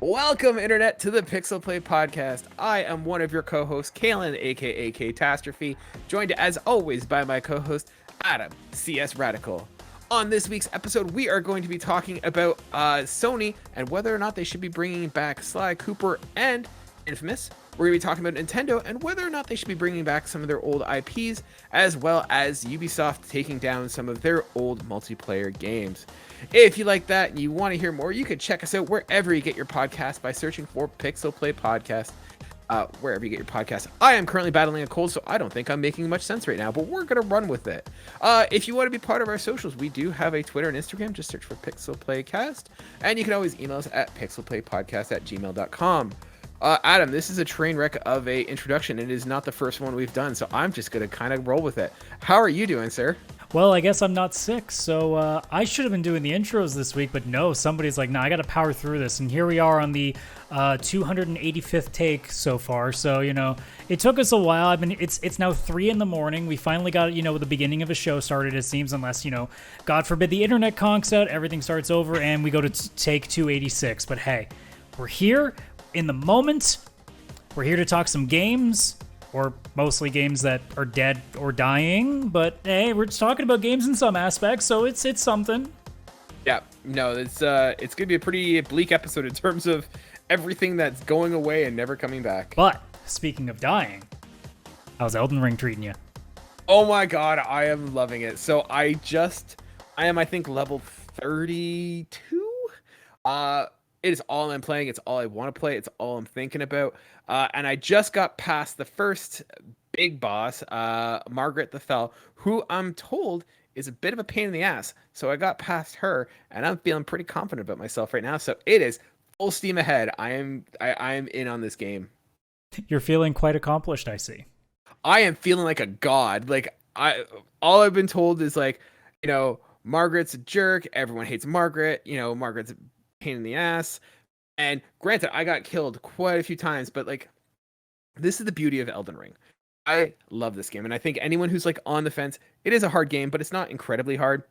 Welcome, Internet, to the PixelPlay podcast. I am one of your co-hosts, Kaylan, aka Ktastrophy, joined as always by my co-host, Adam, CSRadical. On this week's episode, we are going to be talking about Sony and whether or not they should be bringing back Sly Cooper and Infamous. We're going to be talking about Nintendo and whether or not they should be bringing back some of their old IPs, as well as Ubisoft taking down some of their old multiplayer games. If you like that and you want to hear more, you can check us out wherever you get your podcast by searching for PixelPlay Podcast. Wherever you get your podcast. I am currently battling a cold, so I don't think I'm making much sense right now, but we're going to run with it. If you want to be part of our socials, we do have a Twitter and Instagram. Just search for PixelPlaycast, and you can always email us at pixelplaypodcast@gmail.com. Adam, this is a train wreck of a introduction. It is not the first one we've done, so I'm just going to kind of roll with it. How are you doing, sir? Well, I guess I'm not sick, so I should have been doing the intros this week, but no, somebody's like, nah, I got to power through this. And here we are on the 285th take so far. So, it took us a while. It's now 3 a.m. We finally got, the beginning of a show started, it seems, unless, God forbid the internet conks out, everything starts over, and we go to take 286. But hey, we're here in the moment. We're here to talk some games. Or mostly games that are dead or dying, but hey, we're just talking about games in some aspects, so it's something. Yeah, no, it's gonna be a pretty bleak episode in terms of everything that's going away and never coming back. But speaking of dying, how's Elden Ring treating you? Oh my god, I am loving it. So I am, I think, level 32. It is all I'm playing. It's all I want to play. It's all I'm thinking about. And I just got past the first big boss, Margaret the Fell, who I'm told is a bit of a pain in the ass. So I got past her, and I'm feeling pretty confident about myself right now. So it is full steam ahead. I am in on this game. You're feeling quite accomplished, I see. I am feeling like a god. All I've been told is Margaret's a jerk. Everyone hates Margaret. Margaret's a pain in the ass. And granted, I got killed quite a few times, but this is the beauty of Elden Ring. I love this game, and I think anyone who's on the fence, it is a hard game, but it's not incredibly hard.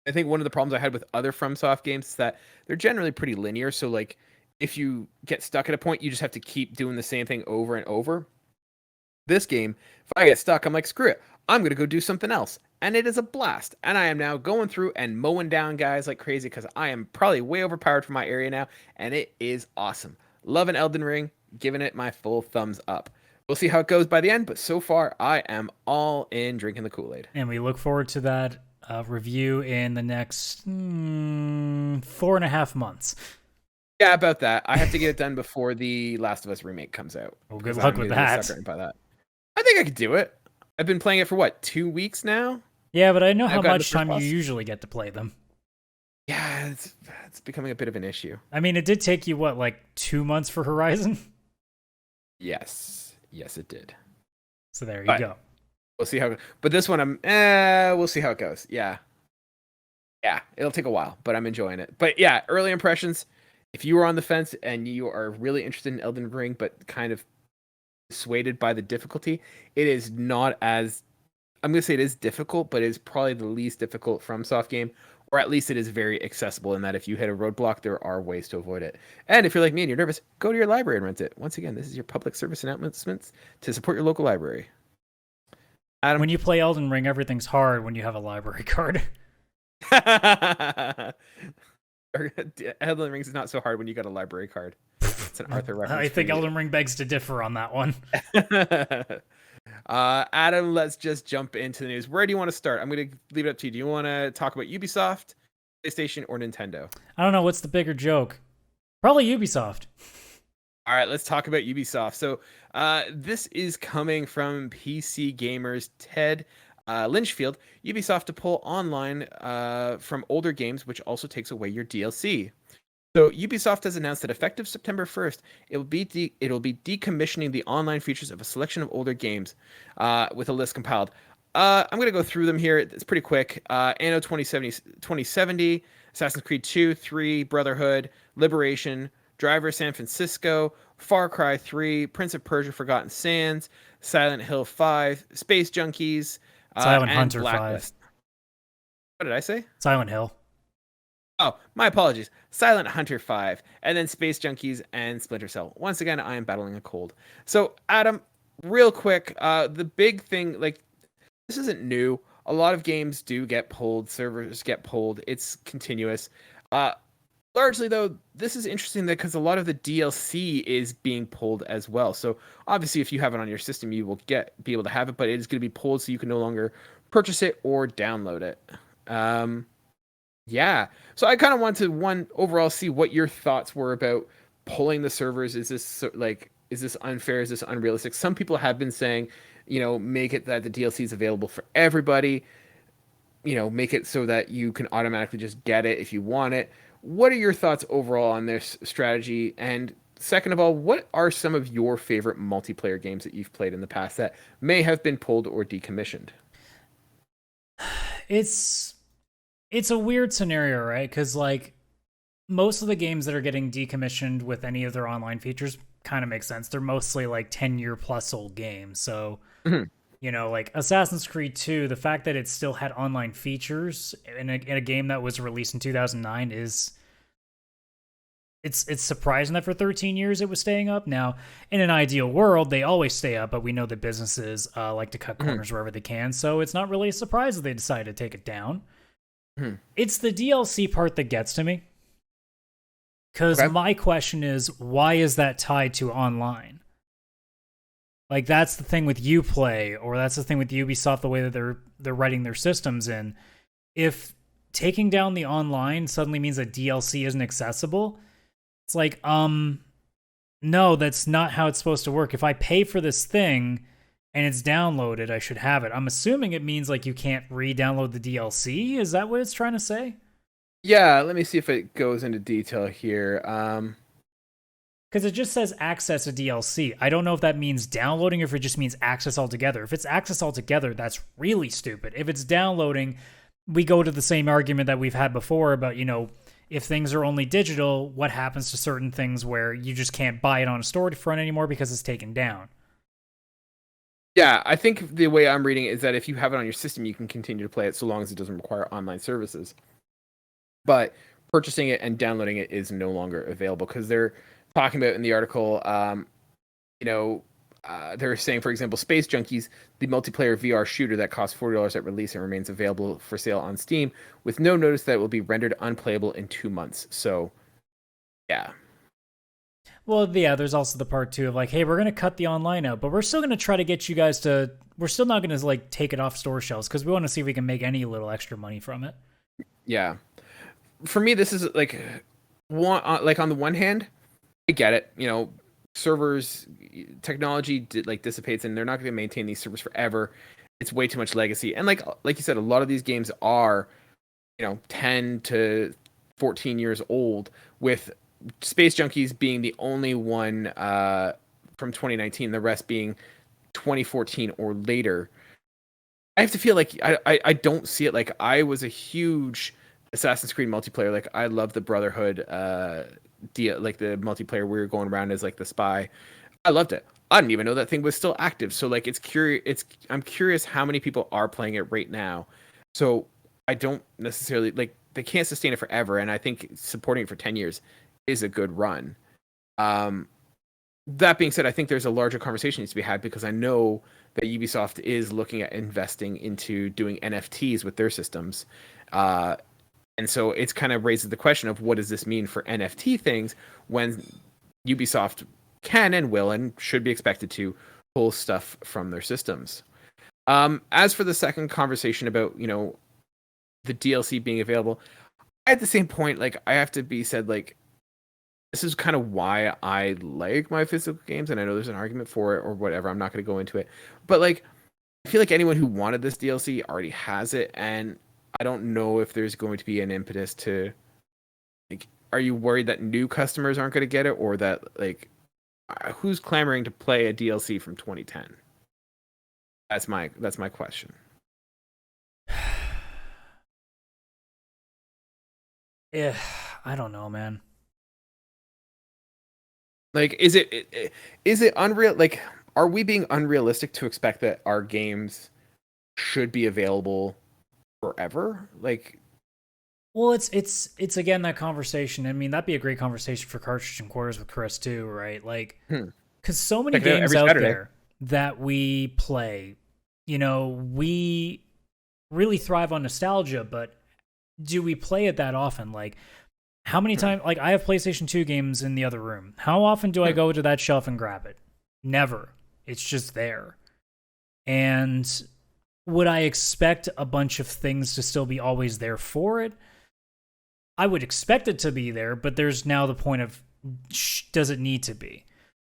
I think one of the problems I had with other FromSoft games is that they're generally pretty linear, so if you get stuck at a point, you just have to keep doing the same thing over and over. This game, if I get stuck, I'm like, screw it, I'm gonna go do something else. And it is a blast. And I am now going through and mowing down guys like crazy because I am probably way overpowered for my area now. And it is awesome. Loving Elden Ring, giving it my full thumbs up. We'll see how it goes by the end, but so far I am all in drinking the Kool-Aid. And we look forward to that review in the next 4.5 months. Yeah, about that. I have to get it done before the Last of Us remake comes out. Well, good luck with that. I think I could do it. I've been playing it for 2 weeks now? Yeah, but I know how much time you usually get to play them. Yeah, it's becoming a bit of an issue. I mean, it did take you, 2 months for Horizon? Yes, it did. So there you go. We'll see how. But this one, we'll see how it goes. Yeah, it'll take a while, but I'm enjoying it. But yeah, early impressions. If you were on the fence and you are really interested in Elden Ring, but kind of dissuaded by the difficulty, it is not as, I'm going to say it is difficult, but it is probably the least difficult FromSoft game, or at least it is very accessible in that if you hit a roadblock, there are ways to avoid it. And if you're like me and you're nervous, go to your library and rent it. Once again, this is your public service announcements to support your local library. Adam? When you play Elden Ring, everything's hard when you have a library card. Elden Ring is not so hard when you got a library card. It's an Arthur reference. I think Elden Ring begs to differ on that one. Adam, let's just jump into the news. Where do you want to start? I'm going to leave it up to you. Do you want to talk about Ubisoft, PlayStation, or Nintendo? I don't know. What's the bigger joke? Probably Ubisoft. All right, let's talk about Ubisoft. So this is coming from PC Gamer's Ted Lynchfield. Ubisoft to pull online from older games, which also takes away your DLC. So Ubisoft has announced that effective September 1st, it'll be decommissioning the online features of a selection of older games with a list compiled. I'm going to go through them here. It's pretty quick. Anno 2070, Assassin's Creed 2, 3, Brotherhood, Liberation, Driver San Francisco, Far Cry 3, Prince of Persia Forgotten Sands, Silent Hill 5, Space Junkies, Silent and Hunter Blacklist. 5. What did I say? Silent Hill. Oh, my apologies. Silent Hunter 5, and then Space Junkies and Splinter Cell. Once again, I am battling a cold. So, Adam, real quick, the big thing, like, this isn't new. A lot of games do get pulled, servers get pulled. It's continuous. Uh, Largely, though, this is interesting because a lot of the DLC is being pulled as well. So, obviously, if you have it on your system, you will be able to have it, but it is going to be pulled so you can no longer purchase it or download it. Um, yeah. So I kind of want to overall see what your thoughts were about pulling the servers. Is this unfair? Is this unrealistic? Some people have been saying, make it that the DLC is available for everybody. Make it so that you can automatically just get it if you want it. What are your thoughts overall on this strategy? And second of all, what are some of your favorite multiplayer games that you've played in the past that may have been pulled or decommissioned? It's a weird scenario, right? Because like most of the games that are getting decommissioned with any of their online features kind of makes sense. They're mostly like 10-year plus old games. So, like Assassin's Creed 2, the fact that it still had online features in a game that was released in 2009 is it's surprising that for 13 years it was staying up. Now, in an ideal world, they always stay up, but we know that businesses like to cut corners wherever they can. So it's not really a surprise that they decided to take it down. It's the DLC part that gets to me. Because my question is, why is that tied to online? Like, that's the thing with Uplay, or that's the thing with Ubisoft, the way that they're writing their systems in. If taking down the online suddenly means that DLC isn't accessible, it's like, no, that's not how it's supposed to work. If I pay for this thing and it's downloaded, I should have it. I'm assuming it means like you can't re-download the DLC. Is that what it's trying to say? Yeah, let me see if it goes into detail here. Because it just says access a DLC. I don't know if that means downloading or if it just means access altogether. If it's access altogether, that's really stupid. If it's downloading, we go to the same argument that we've had before about, if things are only digital, what happens to certain things where you just can't buy it on a storefront anymore because it's taken down? Yeah, I think the way I'm reading it is that if you have it on your system, you can continue to play it so long as it doesn't require online services. But purchasing it and downloading it is no longer available because they're talking about in the article, they're saying, for example, Space Junkies, the multiplayer VR shooter that costs $40 at release and remains available for sale on Steam with no notice that it will be rendered unplayable in 2 months. So, yeah. Well, yeah, there's also the part too of like, hey, we're going to cut the online out, but we're still going to try to get you guys to, we're still not going to like take it off store shelves because we want to see if we can make any little extra money from it. Yeah. For me, this is like, on the one hand, I get it. Servers, technology dissipates, and they're not going to maintain these servers forever. It's way too much legacy, and like you said, a lot of these games are, 10 to 14 years old. With Space Junkies being the only one from 2019, the rest being 2014 or later. I have to feel like I don't see it. Like, I was a huge Assassin's Creed multiplayer. Like, I love the Brotherhood like the multiplayer where you're going around as like the spy. I loved it. I didn't even know that thing was still active. So like I'm curious how many people are playing it right now. So I don't necessarily they can't sustain it forever, and I think supporting it for 10 years is a good run. That being said, I think there's a larger conversation needs to be had because I know that Ubisoft is looking at investing into doing NFTs with their systems. And so it's kind of raises the question of what does this mean for NFT things when Ubisoft can and will and should be expected to pull stuff from their systems. As for the second conversation about, the DLC being available, at the same point, like, I have to be said, like, this is kind of why I like my physical games, and I know there's an argument for it or whatever. I'm not going to go into it. But, like, I feel like anyone who wanted this DLC already has it, and I don't know if there's going to be an impetus to, like, are you worried that new customers aren't going to get it, or that, like, who's clamoring to play a DLC from 2010? That's my question. Yeah, I don't know, man. Like, is it unreal? Like, are we being unrealistic to expect that our games should be available forever? Like, Well, it's again that conversation. I mean, that'd be a great conversation for Cartridge and Quarters with Chris too, right? Like, Hmm. because so many Check it out games every out Saturday. there that we play, we really thrive on nostalgia, but do we play it that often? Like, how many Hmm. times? Like, I have PlayStation 2 games in the other room. How often do I Hmm. go to that shelf and grab it? Never. It's just there. And would I expect a bunch of things to still be always there for it? I would expect it to be there, but there's now the point of does it need to be?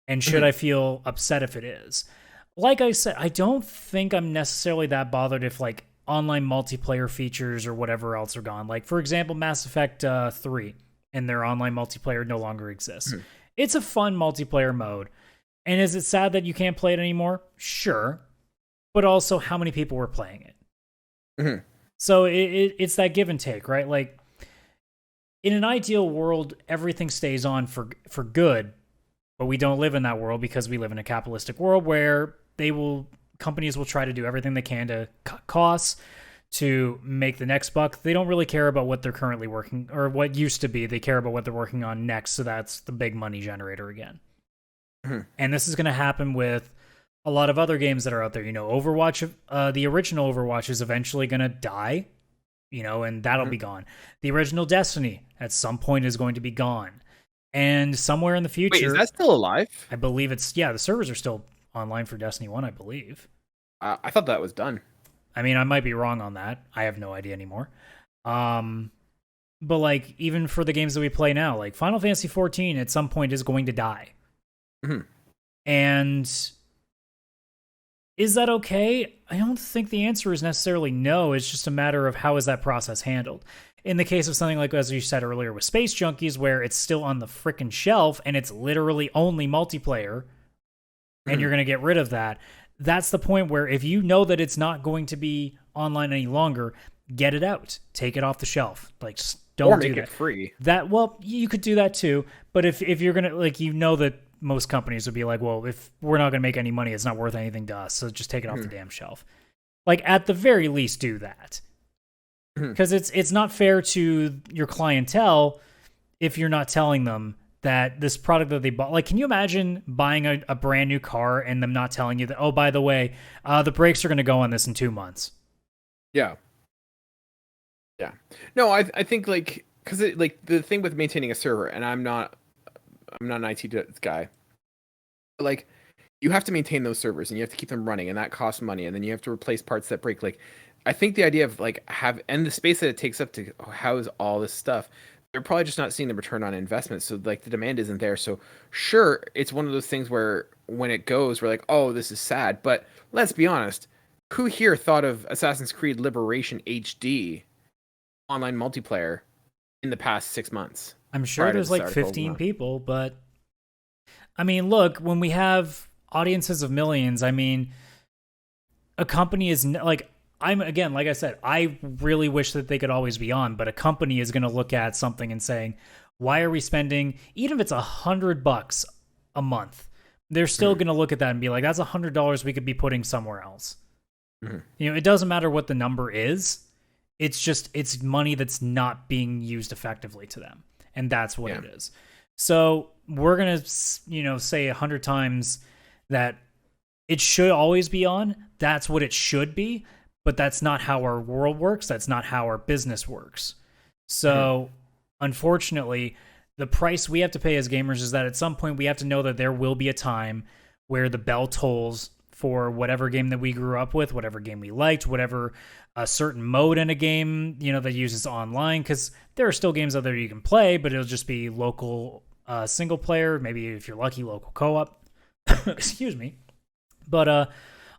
And should Hmm. I feel upset if it is? Like I said, I don't think I'm necessarily that bothered if like online multiplayer features or whatever else are gone. Like for example, Mass Effect 3 and their online multiplayer no longer exists. Hmm. It's a fun multiplayer mode. And is it sad that you can't play it anymore? Sure. But also how many people were playing it? Hmm. So it's that give and take, right? Like in an ideal world, everything stays on for good, but we don't live in that world because we live in a capitalistic world where companies will try to do everything they can to cut costs to make the next buck. They don't really care about what they're currently working or what used to be. They care about what they're working on next, so that's the big money generator again. Hmm. And this is going to happen with a lot of other games that are out there. Overwatch, the original Overwatch is eventually going to die, and that'll Hmm. be gone. The original Destiny at some point is going to be gone. And somewhere in the Wait, is future, that still alive? I believe the servers are still online for Destiny 1, I believe. I thought that was done. I mean, I might be wrong on that. I have no idea anymore. But like even for the games that we play now, like Final Fantasy 14 at some point is going to die. Hmm. And is that okay? I don't think the answer is necessarily no. It's just a matter of how is that process handled. In the case of something like, as you said earlier, with Space Junkies, where it's still on the frickin' shelf and it's literally only multiplayer, and Hmm. you're going to get rid of that, that's the point where if you know that it's not going to be online any longer, get it out. Take it off the shelf. Like, Or don't do make it that. free. Well, you could do that too. But if you're going to, like, that most companies would be like, well, if we're not going to make any money, it's not worth anything to us. So just take it off Hmm. the damn shelf. Like, at the very least, do that. Hmm. Because it's not fair to your clientele if you're not telling them that this product that they bought, like, can you imagine buying a brand new car and them not telling you that, oh, by the way, the brakes are going to go on this in 2 months? Yeah. Yeah. No, I think like because like the thing with maintaining a server, and I'm not an IT guy, but like you have to maintain those servers and you have to keep them running, and that costs money, and then you have to replace parts that break. Like, I think the idea of like and the space that it takes up to house all this stuff, they're probably just not seeing the return on investment. So like the demand isn't there. So sure, it's one of those things where when it goes, we're like, oh, this is sad. But let's be honest, who here thought of Assassin's Creed Liberation HD online multiplayer in the past 6 months I'm sure prior to there's this like article? 15 No. people, but I mean, look, when we have audiences of millions, I mean, a company is like, I'm again, like I said, I really wish that they could always be on, but a company is going to look at something and saying, why are we spending, even if it's $100 a month, they're still Mhm. going to look at that and be like, that's $100 we could be putting somewhere else. Mhm. It doesn't matter what the number is. It's money that's not being used effectively to them, and that's what Yeah. it is. So we're gonna, say 100 times that it should always be on. That's what it should be, but that's not how our world works. That's not how our business works. Mhm. So, unfortunately, the price we have to pay as gamers is that at some point we have to know that there will be a time where the bell tolls for whatever game that we grew up with, whatever game we liked, whatever a certain mode in a game, that uses online. Because there are still games out there you can play, but it'll just be local single player, maybe if you're lucky, local co-op. Excuse me. But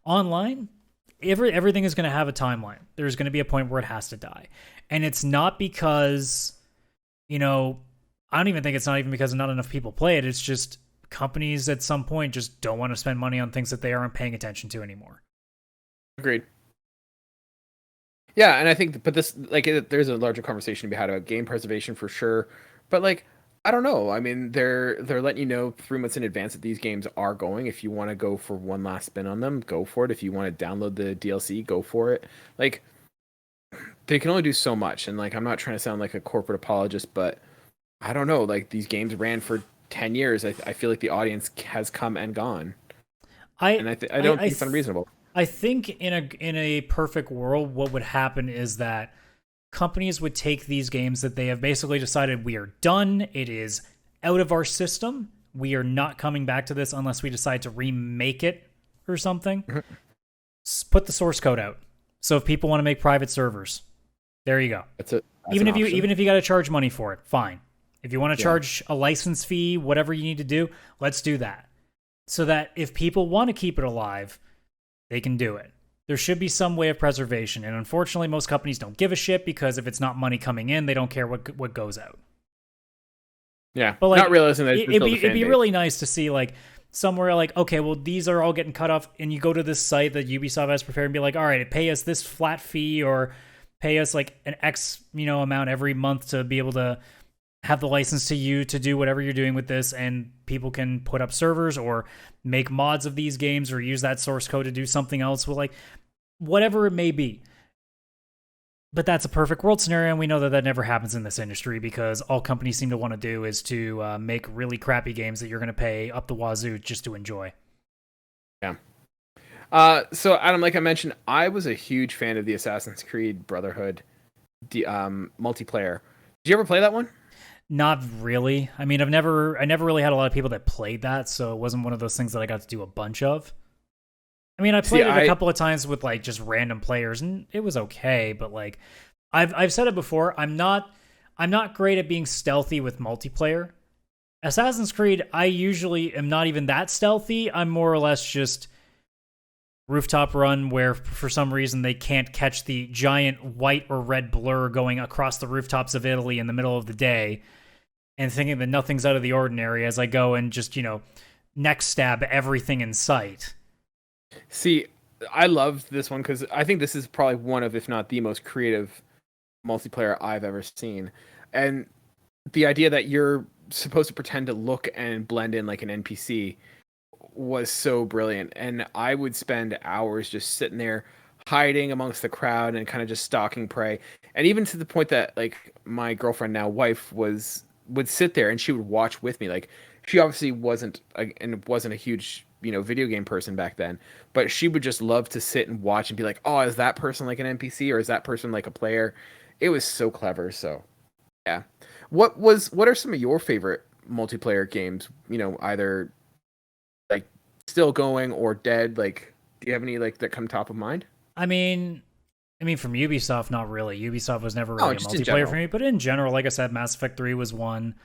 online, everything is going to have a timeline. There's going to be a point where it has to die. And it's not because, I don't even think it's not even because not enough people play it. It's just companies at some point just don't want to spend money on things that they aren't paying attention to anymore. Agreed. Yeah, and I think, but this like there's a larger conversation to be had about game preservation for sure. But like, I don't know. I mean, they're letting you know 3 months in advance that these games are going. If you want to go for one last spin on them, go for it. If you want to download the DLC, go for it. Like, they can only do so much. And like, I'm not trying to sound like a corporate apologist, but I don't know. Like these games ran for 10 years. I feel like the audience has come and gone, I and I don't think it's th- unreasonable. I think in a perfect world, what would happen is that companies would take these games that they have basically decided we are done. It is out of our system. We are not coming back to this unless we decide to remake it or something. Mhm. Put the source code out. So if people want to make private servers, there you go. That's it. Even if you got to charge money for it, fine. If you want to charge a license fee, whatever you need to do, let's do that. So that if people want to keep it alive, they can do it. There should be some way of preservation, and unfortunately, most companies don't give a shit because if it's not money coming in, they don't care what goes out. Yeah, But like, not realizing that it'd be really nice to see like somewhere like, okay, well these are all getting cut off, and you go to this site that Ubisoft has prepared and be like, all right, pay us this flat fee or pay us like an X amount every month to be able to have the license to you to do whatever you're doing with this, and people can put up servers or make mods of these games or use that source code to do something else with like whatever it may be. But that's a perfect world scenario, and we know that that never happens in this industry because all companies seem to want to do is to make really crappy games that you're going to pay up the wazoo just to enjoy. Yeah. So Adam, like I mentioned, I was a huge fan of the Assassin's Creed Brotherhood multiplayer. Did you ever play that one? Not really. I mean, I never really had a lot of people that played that, so it wasn't one of those things that I got to do a bunch of. I mean, I played it a couple of times with like just random players, and it was okay. But like, I've said it before, I'm not great at being stealthy with multiplayer. Assassin's Creed, I usually am not even that stealthy. I'm more or less just rooftop run where for some reason they can't catch the giant white or red blur going across the rooftops of Italy in the middle of the day, and thinking that nothing's out of the ordinary as I go and just neck stab everything in sight. See, I love this one because I think this is probably one of, if not the most creative multiplayer I've ever seen. And the idea that you're supposed to pretend to look and blend in like an NPC was so brilliant. And I would spend hours just sitting there hiding amongst the crowd and kind of just stalking prey. And even to the point that like my girlfriend, now wife, would sit there and she would watch with me. Like she obviously wasn't a huge video game person back then, but she would just love to sit and watch and be like, oh, is that person like an NPC or is that person like a player? It was so clever. So yeah. What are some of your favorite multiplayer games, either like still going or dead? Like, do you have any like that come top of mind? I mean from Ubisoft, not really. Ubisoft was never really a multiplayer for me, but in general, like I said, Mass Effect 3 was one.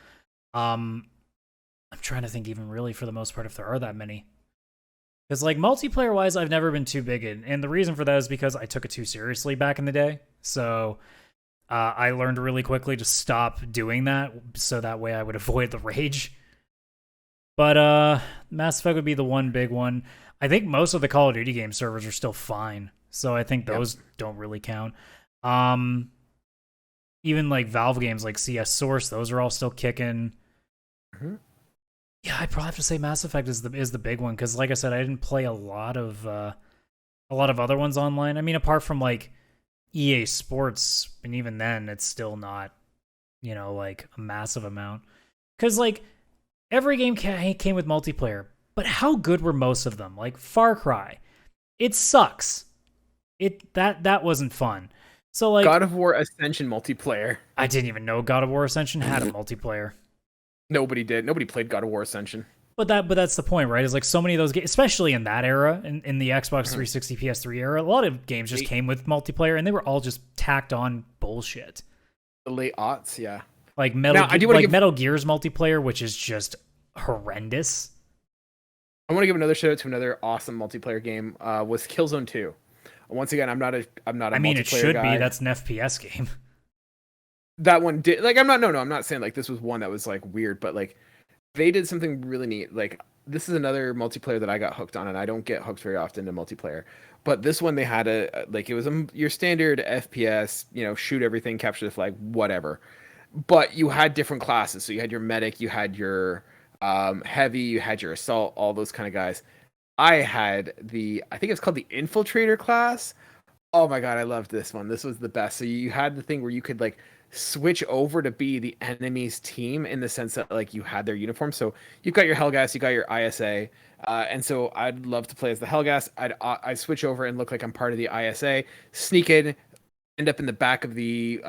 I'm trying to think even really for the most part if there are that many. Because, like, multiplayer-wise, I've never been too big in. And the reason for that is because I took it too seriously back in the day. So I learned really quickly to stop doing that, so that way I would avoid the rage. But Mass Effect would be the one big one. I think most of the Call of Duty game servers are still fine. So I think those don't really count. Even, like, Valve games like CS Source, those are all still kicking. Mm-hmm. Yeah, I'd probably have to say Mass Effect is the big one because, like I said, I didn't play a lot of other ones online. I mean, apart from like EA Sports, and even then, it's still not, like a massive amount. Because like every game came with multiplayer, but how good were most of them? Like Far Cry, it sucks. That wasn't fun. So like God of War Ascension multiplayer. I didn't even know God of War Ascension had a multiplayer. Nobody did. Nobody played God of War Ascension. But that's the point, right? Is like so many of those games, especially in that era, in the Xbox 360, PS3 era, a lot of games just came with multiplayer, and they were all just tacked on bullshit. The late aughts, yeah. Like Metal Gear's multiplayer, which is just horrendous. I want to give another shout out to another awesome multiplayer game. Was Killzone 2. Once again, I'm not a I mean, it should guy. be. That's an FPS game. That one did like I'm not saying like this was one that was like weird, but like they did something really neat. Like this is another multiplayer that I got hooked on, and I don't get hooked very often to multiplayer. But this one they had it was your standard FPS, shoot everything, capture the flag, whatever. But you had different classes. So you had your medic, you had your heavy, you had your assault, all those kind of guys. I had I think it's called the infiltrator class. Oh my god, I loved this one. This was the best. So you had the thing where you could like switch over to be the enemy's team in the sense that like you had their uniform. So you've got your Helgas, you got your ISA, and so I'd love to play as the Helgas. I'd switch over and look like I'm part of the ISA, sneak in, end up in the back of the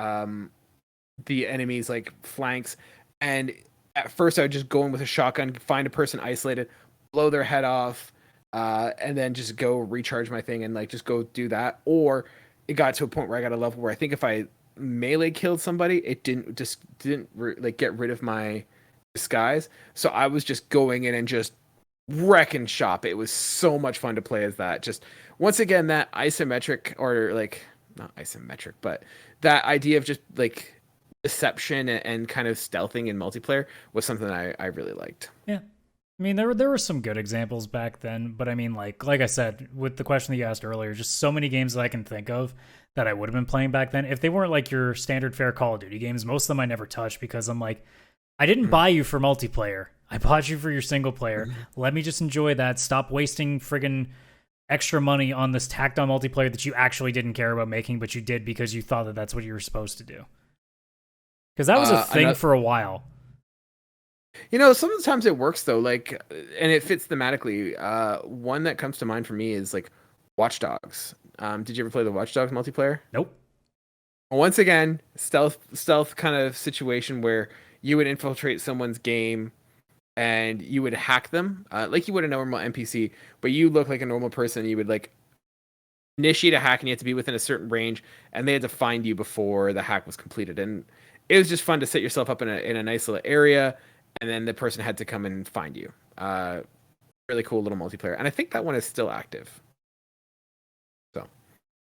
enemy's like flanks, and at first I would just go in with a shotgun, find a person isolated, blow their head off, and then just go recharge my thing and like just go do that. Or it got to a point where I got a level where I think if I melee killed somebody, it didn't like get rid of my disguise. So I was just going in and just wrecking shop. It was so much fun to play as that. Just once again that isometric or like not isometric, but that idea of just like deception and kind of stealthing in multiplayer was something I really liked. Yeah. I mean, there were some good examples back then, but I mean, like I said, with the question that you asked earlier, just so many games that I can think of that I would have been playing back then. If they weren't like your standard fare Call of Duty games, most of them I never touched because I'm like, I didn't buy you for multiplayer. I bought you for your single player. Let me just enjoy that. Stop wasting friggin' extra money on this tacked on multiplayer that you actually didn't care about making, but you did because you thought that that's what you were supposed to do. Because that was a thing for a while. You know, sometimes it works though, like, and it fits thematically. One that comes to mind for me is like Watch Dogs. Did you ever play the Watch Dogs multiplayer? Nope. Once again, stealth kind of situation where you would infiltrate someone's game and you would hack them, like you would a normal NPC, but you look like a normal person. You would like initiate a hack and you had to be within a certain range, and they had to find you before the hack was completed. And it was just fun to set yourself up in a nice little area, and then the person had to come and find you. Really cool little multiplayer, and I think that one is still active. So,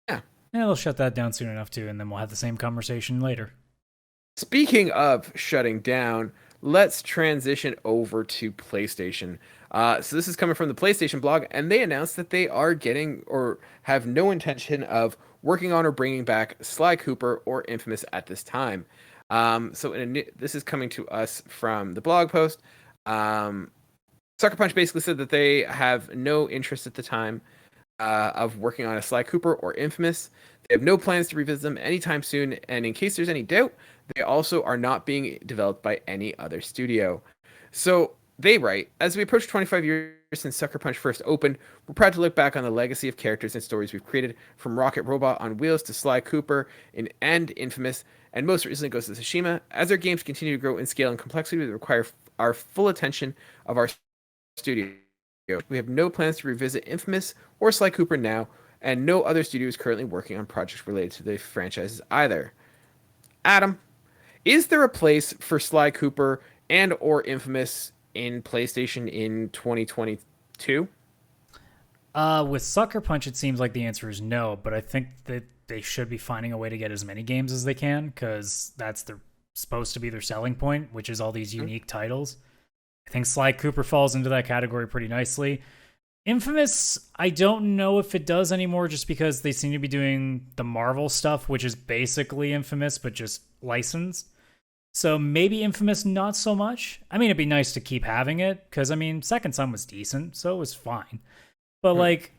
yeah. Yeah, they'll shut that down soon enough too, and then we'll have the same conversation later. Speaking of shutting down, let's transition over to PlayStation. So this is coming from the PlayStation blog, and they announced that they are getting or have no intention of working on or bringing back Sly Cooper or Infamous at this time. This is coming to us from the blog post. Sucker Punch basically said that they have no interest at the time of working on a Sly Cooper or Infamous. They have no plans to revisit them anytime soon, and in case there's any doubt, they also are not being developed by any other studio. So they write, as we approach 25 years since Sucker Punch first opened, we're proud to look back on the legacy of characters and stories we've created, from Rocket Robot on Wheels to Sly Cooper and Infamous, and most recently Ghost of Tsushima. As our games continue to grow in scale and complexity, they require our full attention of our studio. We have no plans to revisit Infamous or Sly Cooper now, and no other studio is currently working on projects related to the franchises either. Adam, is there a place for Sly Cooper and or Infamous in PlayStation in 2022? With Sucker Punch, it seems like the answer is no, but I think that they should be finding a way to get as many games as they can, because that's supposed to be their selling point, which is all these unique titles. I think Sly Cooper falls into that category pretty nicely. Infamous, I don't know if it does anymore, just because they seem to be doing the Marvel stuff, which is basically Infamous, but just licensed. So maybe Infamous not so much. I mean, it'd be nice to keep having it, because, I mean, Second Son was decent, so it was fine. But, like,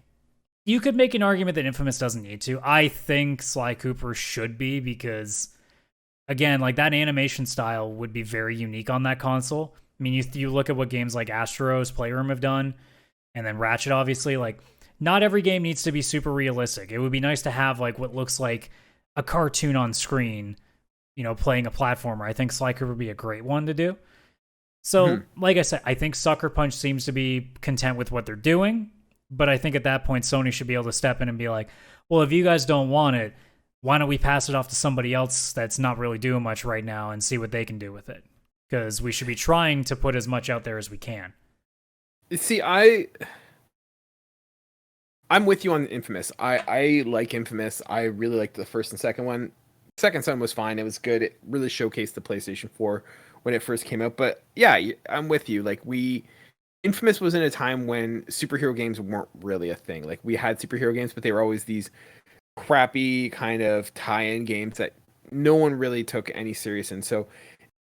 you could make an argument that Infamous doesn't need to. I think Sly Cooper should be, because, again, like, that animation style would be very unique on that console. I mean, you look at what games like Astro's Playroom have done, and then Ratchet, obviously, like, not every game needs to be super realistic. It would be nice to have, like, what looks like a cartoon on screen, you know, playing a platformer. I think Sly Cooper would be a great one to do. So, like I said, I think Sucker Punch seems to be content with what they're doing, but I think at that point, Sony should be able to step in and be like, well, if you guys don't want it, why don't we pass it off to somebody else that's not really doing much right now and see what they can do with it? Because we should be trying to put as much out there as we can. See, I'm with you on Infamous. I like Infamous. I really liked the first and second one. Second Son was fine. It was good. It really showcased the PlayStation 4 when it first came out. But yeah, I'm with you. Like, Infamous was in a time when superhero games weren't really a thing. Like, we had superhero games, but they were always these crappy kind of tie-in games that no one really took any serious in. So,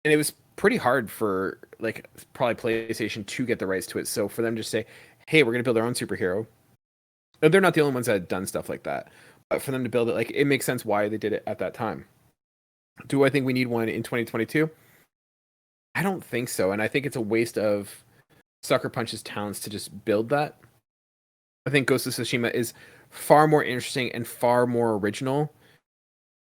and it was pretty hard for, like, probably PlayStation to get the rights to it. So for them to say, hey, we're going to build our own superhero. They're not the only ones that had done stuff like that. for them to build it. Like, it makes sense why they did it at that time. Do I think we need one in 2022? I don't think so, and I think it's a waste of Sucker Punch's talents to just build that. I think Ghost of Tsushima is far more interesting and far more original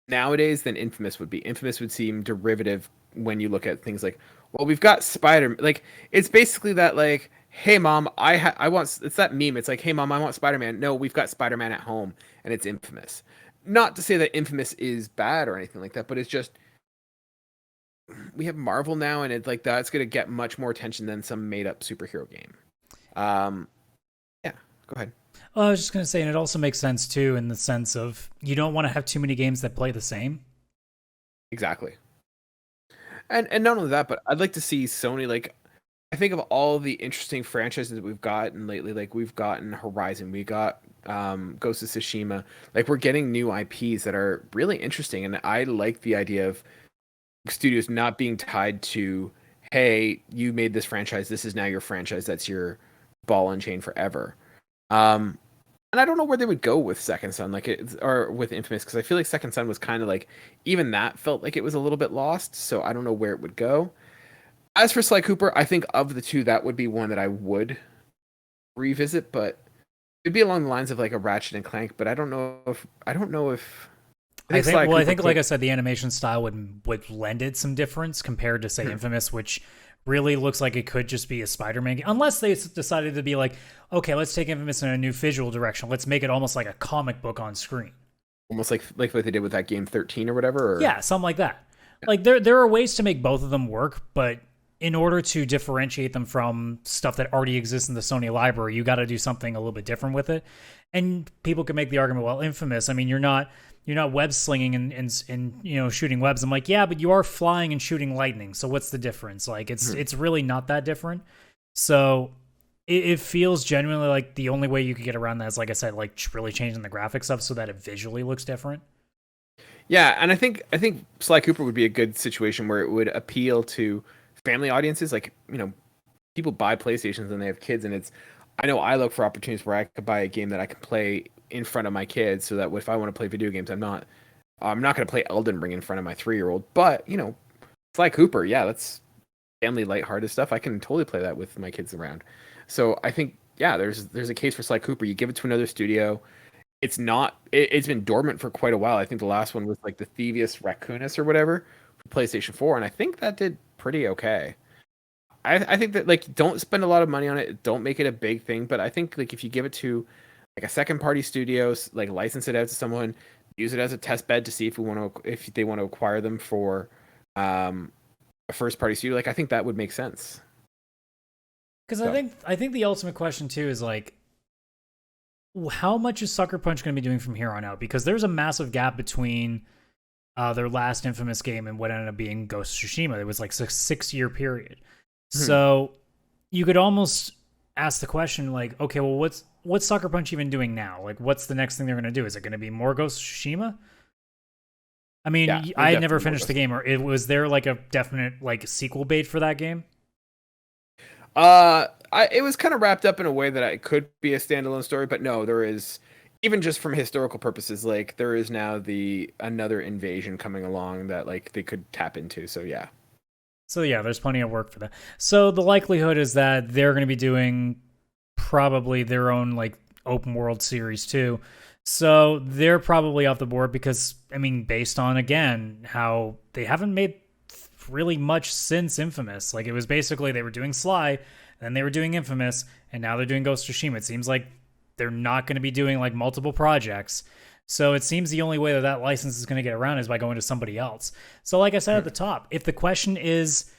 nowadays than Infamous would be. Infamous would seem derivative when you look at things like, well, we've got Spider. Like, it's basically that, like, hey mom, I want. It's that meme. It's like, hey mom, I want Spider-Man. No, we've got Spider-Man at home, and it's Infamous. Not to say that Infamous is bad or anything like that, but it's just we have Marvel now, and it's like that's gonna get much more attention than some made-up superhero game. Yeah, go ahead. Well, I was just going to say, and it also makes sense too, in the sense of you don't want to have too many games that play the same. Exactly. And not only that, but I'd like to see Sony, like, I think of all the interesting franchises that we've gotten lately. Like, we've gotten Horizon, we got Ghost of Tsushima. Like, we're getting new IPs that are really interesting, and I like the idea of studios not being tied to, hey, you made this franchise, this is now your franchise, that's your ball and chain forever. And I don't know where they would go with Second Son, like or with Infamous, because I feel like Second Son was kind of like, even that felt like it was a little bit lost. So I don't know where it would go. As for Sly Cooper, I think of the two, that would be one that I would revisit, but it'd be along the lines of like a Ratchet and Clank. But I don't know if I think, like I said, the animation style would lend it some difference compared to, say, Infamous, which really looks like it could just be a Spider-Man game, unless they decided to be like, okay, let's take Infamous in a new visual direction. Let's make it almost like a comic book on screen. Almost like what they did with that game 13 or whatever? Or? Yeah, something like that. Like, there are ways to make both of them work, but in order to differentiate them from stuff that already exists in the Sony library, you got to do something a little bit different with it. And people can make the argument, well, Infamous, I mean, you're not web slinging and shooting webs. I'm like, yeah, but you are flying and shooting lightning. So what's the difference? Like, it's really not that different. So it feels genuinely like the only way you could get around that is, like I said, like really changing the graphics up so that it visually looks different. Yeah, and I think Sly Cooper would be a good situation where it would appeal to family audiences. Like, people buy PlayStations and they have kids, and I know I look for opportunities where I could buy a game that I can play in front of my kids, so that if I want to play video games, I'm not going to play Elden Ring in front of my 3-year-old. But Sly Cooper, yeah, that's family lighthearted stuff. I can totally play that with my kids around. So I think, yeah, there's a case for Sly Cooper. You give it to another studio. It's been dormant for quite a while. I think the last one was like the Thievius Raccoonus or whatever for PlayStation 4, and I think that did pretty okay. I think that, like, don't spend a lot of money on it. Don't make it a big thing. But I think, like, if you give it to like a second party studios, like license it out to someone, use it as a test bed to see if they want to acquire them for a first party studio, like, I think that would make sense. Because I think the ultimate question too is, like, how much is Sucker Punch going to be doing from here on out? Because there's a massive gap between their last Infamous game and what ended up being Ghost of Tsushima. It was like a 6-year period. So you could almost ask the question, like, okay, well, what's Sucker Punch even doing now? Like, what's the next thing they're going to do? Is it going to be more Ghost of Tsushima? I mean, yeah, I had never finished the game, or was there like a definite like sequel bait for that game? It was kind of wrapped up in a way that it could be a standalone story, but no, there is, even just from historical purposes, like, there is now another invasion coming along that, like, they could tap into. So yeah. So yeah, there's plenty of work for that. So the likelihood is that they're going to be doing probably their own like open world series too. So they're probably off the board because, I mean, based on, again, how they haven't made really much since Infamous. Like, it was basically they were doing Sly, then they were doing Infamous, and now they're doing Ghost of Tsushima. It seems like they're not going to be doing like multiple projects. So it seems the only way that license is going to get around is by going to somebody else. So like I said at the top, if the question is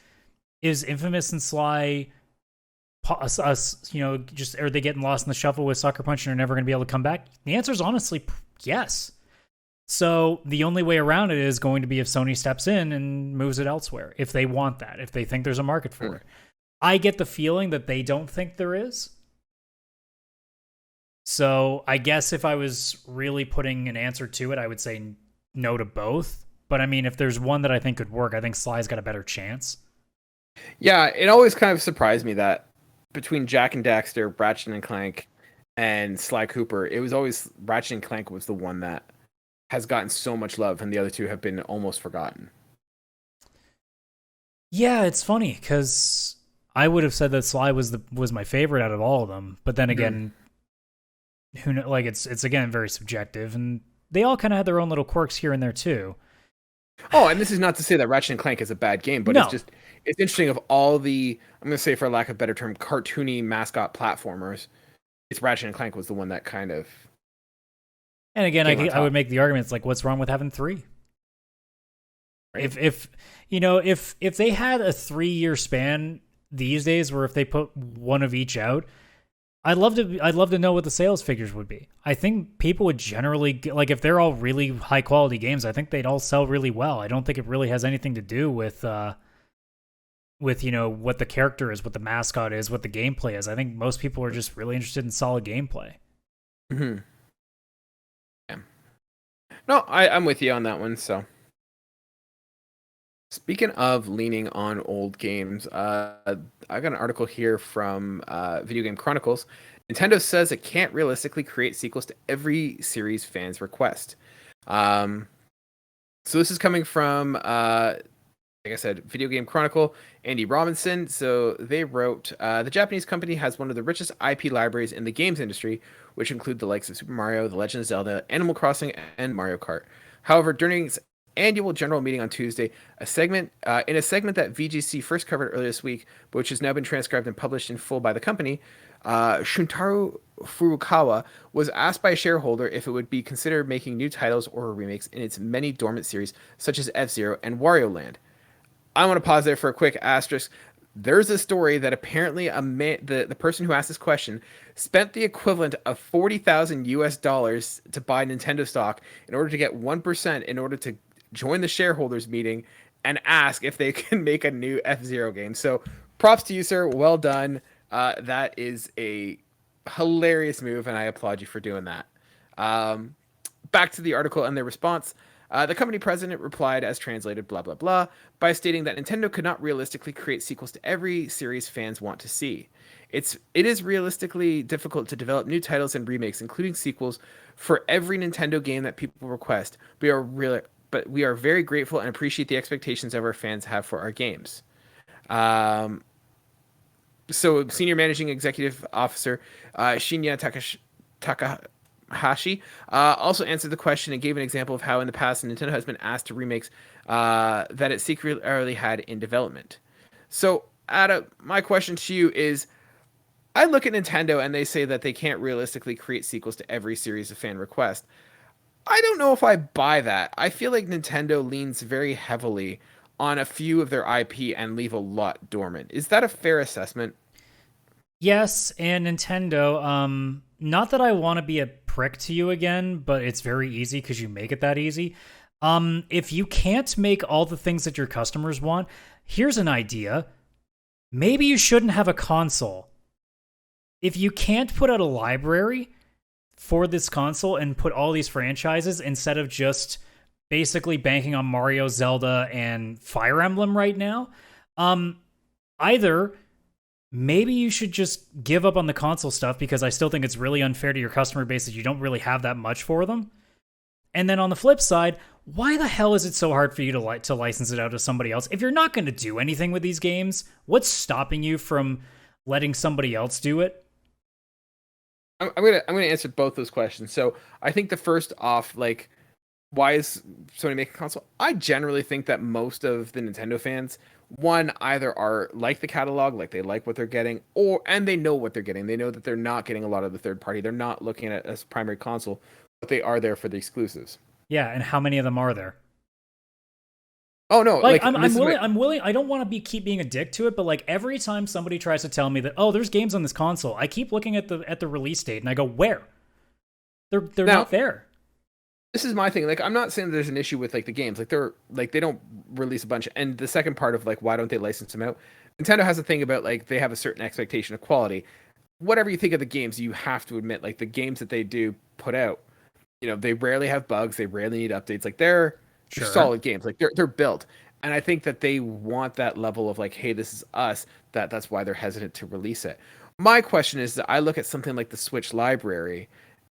Infamous and Sly, just are they getting lost in the shuffle with Sucker Punch and are never going to be able to come back? The answer is honestly yes. So the only way around it is going to be if Sony steps in and moves it elsewhere, if they want that, if they think there's a market for it. I get the feeling that they don't think there is. So I guess if I was really putting an answer to it, I would say no to both. But I mean, if there's one that I think could work, I think Sly's got a better chance. Yeah, it always kind of surprised me that between Jak and Daxter, Ratchet and Clank, and Sly Cooper, it was always Ratchet and Clank was the one that has gotten so much love, and the other two have been almost forgotten. Yeah, it's funny because I would have said that Sly was my favorite out of all of them, but then again, who know, like it's again very subjective, and they all kind of had their own little quirks here and there too. Oh, and this is not to say that Ratchet and Clank is a bad game, but No. it's interesting of all the, I'm going to say for lack of a better term, cartoony mascot platformers. It's Ratchet and Clank was the one that kind of. And again, I would make the argument, it's like, what's wrong with having 3? Right. If they had a 3-year span these days, where if they put one of each out, I'd love to know what the sales figures would be. I think people would generally like, if they're all really high quality games, I think they'd all sell really well. I don't think it really has anything to do with what the character is, what the mascot is, what the gameplay is. I think most people are just really interested in solid gameplay. Mm-hmm. Yeah. No, I'm with you on that one. So, speaking of leaning on old games, I got an article here from Video Game Chronicles. Nintendo says it can't realistically create sequels to every series fans request. So this is coming from, like I said, Video Game Chronicle, Andy Robinson. So they wrote, the Japanese company has one of the richest IP libraries in the games industry, which include the likes of Super Mario, The Legend of Zelda, Animal Crossing, and Mario Kart. However, during its annual general meeting on Tuesday, in a segment that VGC first covered earlier this week, but which has now been transcribed and published in full by the company, Shuntaro Furukawa was asked by a shareholder if it would be considered making new titles or remakes in its many dormant series, such as F-Zero and Wario Land. I want to pause there for a quick asterisk. There's a story that apparently the person who asked this question spent the equivalent of $40,000 to buy Nintendo stock in order to get 1% in order to join the shareholders meeting and ask if they can make a new F-Zero game. So props to you, sir. Well done. That is a hilarious move, and I applaud you for doing that. Back to the article and their response. The company president replied, as translated, blah, blah, blah, by stating that Nintendo could not realistically create sequels to every series fans want to see. It is realistically difficult to develop new titles and remakes, including sequels, for every Nintendo game that people request. But we are very grateful and appreciate the expectations of our fans have for our games. So, Senior Managing Executive Officer Shinya Takahashi also answered the question and gave an example of how in the past Nintendo has been asked to remakes that it secretly had in development. So, Adam, my question to you is, I look at Nintendo and they say that they can't realistically create sequels to every series of fan request. I don't know if I buy that. I feel like Nintendo leans very heavily on a few of their IP and leave a lot dormant. Is that a fair assessment? Yes, and Nintendo, not that I want to be a prick to you again, but it's very easy because you make it that easy. If you can't make all the things that your customers want, here's an idea. Maybe you shouldn't have a console. If you can't put out a library for this console and put all these franchises instead of just basically banking on Mario, Zelda, and Fire Emblem right now, either maybe you should just give up on the console stuff, because I still think it's really unfair to your customer base that you don't really have that much for them. And then on the flip side, why the hell is it so hard for you to license it out to somebody else? If you're not going to do anything with these games, what's stopping you from letting somebody else do it? I'm gonna answer both those questions. So I think the first off, like, why is Sony making a console? I generally think that most of the Nintendo fans, one, either are like the catalog, like they like what they're getting, and they know what they're getting. They know that they're not getting a lot of the third party. They're not looking at it as a primary console, but they are there for the exclusives. Yeah, and how many of them are there? Oh no! I'm willing. I don't want to keep being a dick to it, but like every time somebody tries to tell me that, oh, there's games on this console, I keep looking at the release date and I go, where? They're now, not there. This is my thing. Like, I'm not saying there's an issue with like the games. Like they don't release a bunch. And the second part of like, why don't they license them out? Nintendo has a thing about like they have a certain expectation of quality. Whatever you think of the games, you have to admit, like, the games that they do put out, they rarely have bugs. They rarely need updates. Like, they're solid games. Like, they're built. And I think that they want that level of like, hey, this is us. That's why they're hesitant to release it. My question is that I look at something like the Switch library,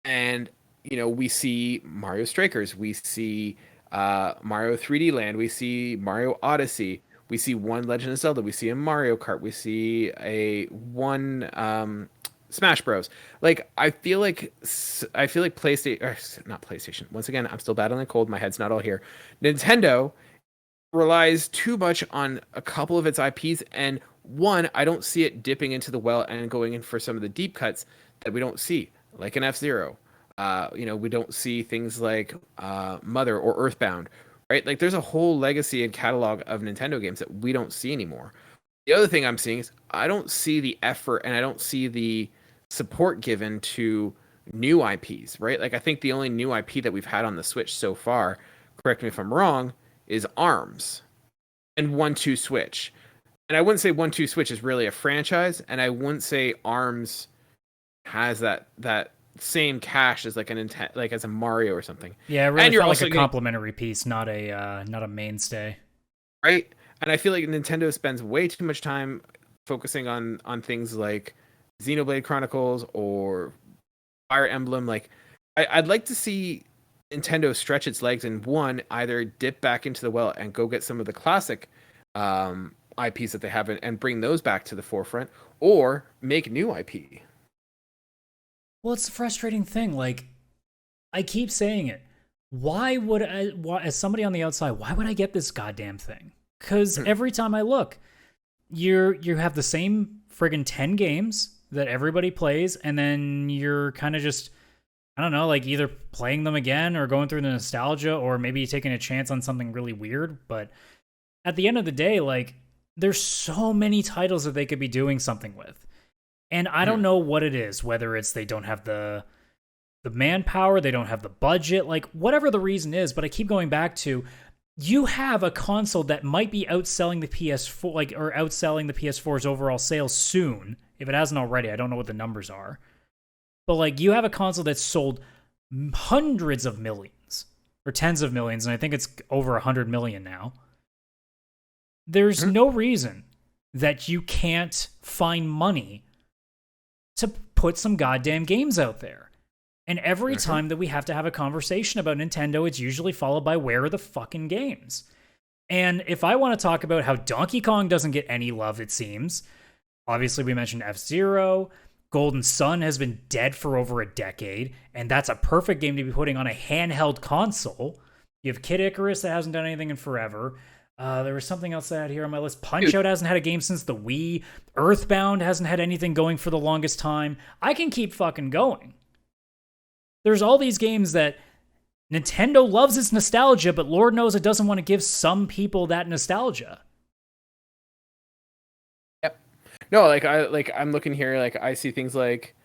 and we see Mario Strikers, we see Mario 3D Land, we see Mario Odyssey, we see one Legend of Zelda, we see a Mario Kart, we see a one Smash Bros. Like I feel like PlayStation, or not PlayStation. Once again, I'm still battling a cold. My head's not all here. Nintendo relies too much on a couple of its IPs, and one, I don't see it dipping into the well and going in for some of the deep cuts that we don't see, like an F-Zero. We don't see things like Mother or Earthbound, right? Like there's a whole legacy and catalog of Nintendo games that we don't see anymore. The other thing I'm seeing is I don't see the effort and I don't see the support given to new IPs, right? Like I think the only new IP that we've had on the Switch so far, correct me if I'm wrong, is ARMS and 1-2 Switch. And I wouldn't say 1-2 Switch is really a franchise, and I wouldn't say ARMS has that same cash as like as a Mario or something. Yeah, it really and you're felt also like a complimentary piece, not a mainstay. right? And I feel like Nintendo spends way too much time focusing on things like Xenoblade Chronicles or Fire Emblem. Like, I'd like to see Nintendo stretch its legs and one either dip back into the well and go get some of the classic IPs that they have and bring those back to the forefront, or make new IP. Well, it's a frustrating thing. Like, I keep saying it. Why would I, as somebody on the outside, why would I get this goddamn thing? Because every time I look, you have the same friggin' 10 games that everybody plays, and then you're kind of just, I don't know, like either playing them again or going through the nostalgia, or maybe taking a chance on something really weird. But at the end of the day, like, there's so many titles that they could be doing something with. And I don't know what it is, whether it's they don't have the manpower, they don't have the budget, like whatever the reason is, but I keep going back to, you have a console that might be outselling the PS4, like, or outselling the PS4's overall sales soon, if it hasn't already. I don't know what the numbers are. But like, you have a console that's sold hundreds of millions or tens of millions, and I think it's over 100 million now. There's no reason that you can't find money to put some goddamn games out there. And every time that we have to have a conversation about Nintendo, it's usually followed by, where are the fucking games? And if I want to talk about how Donkey Kong doesn't get any love, it seems, obviously we mentioned F-Zero, Golden Sun has been dead for over a decade, and that's a perfect game to be putting on a handheld console. You have Kid Icarus that hasn't done anything in forever. There was something else I had here on my list. Punch-Out hasn't had a game since the Wii. Earthbound hasn't had anything going for the longest time. I can keep fucking going. There's all these games that Nintendo loves its nostalgia, but Lord knows it doesn't want to give some people that nostalgia. Yep. No, I'm looking here, like I see things like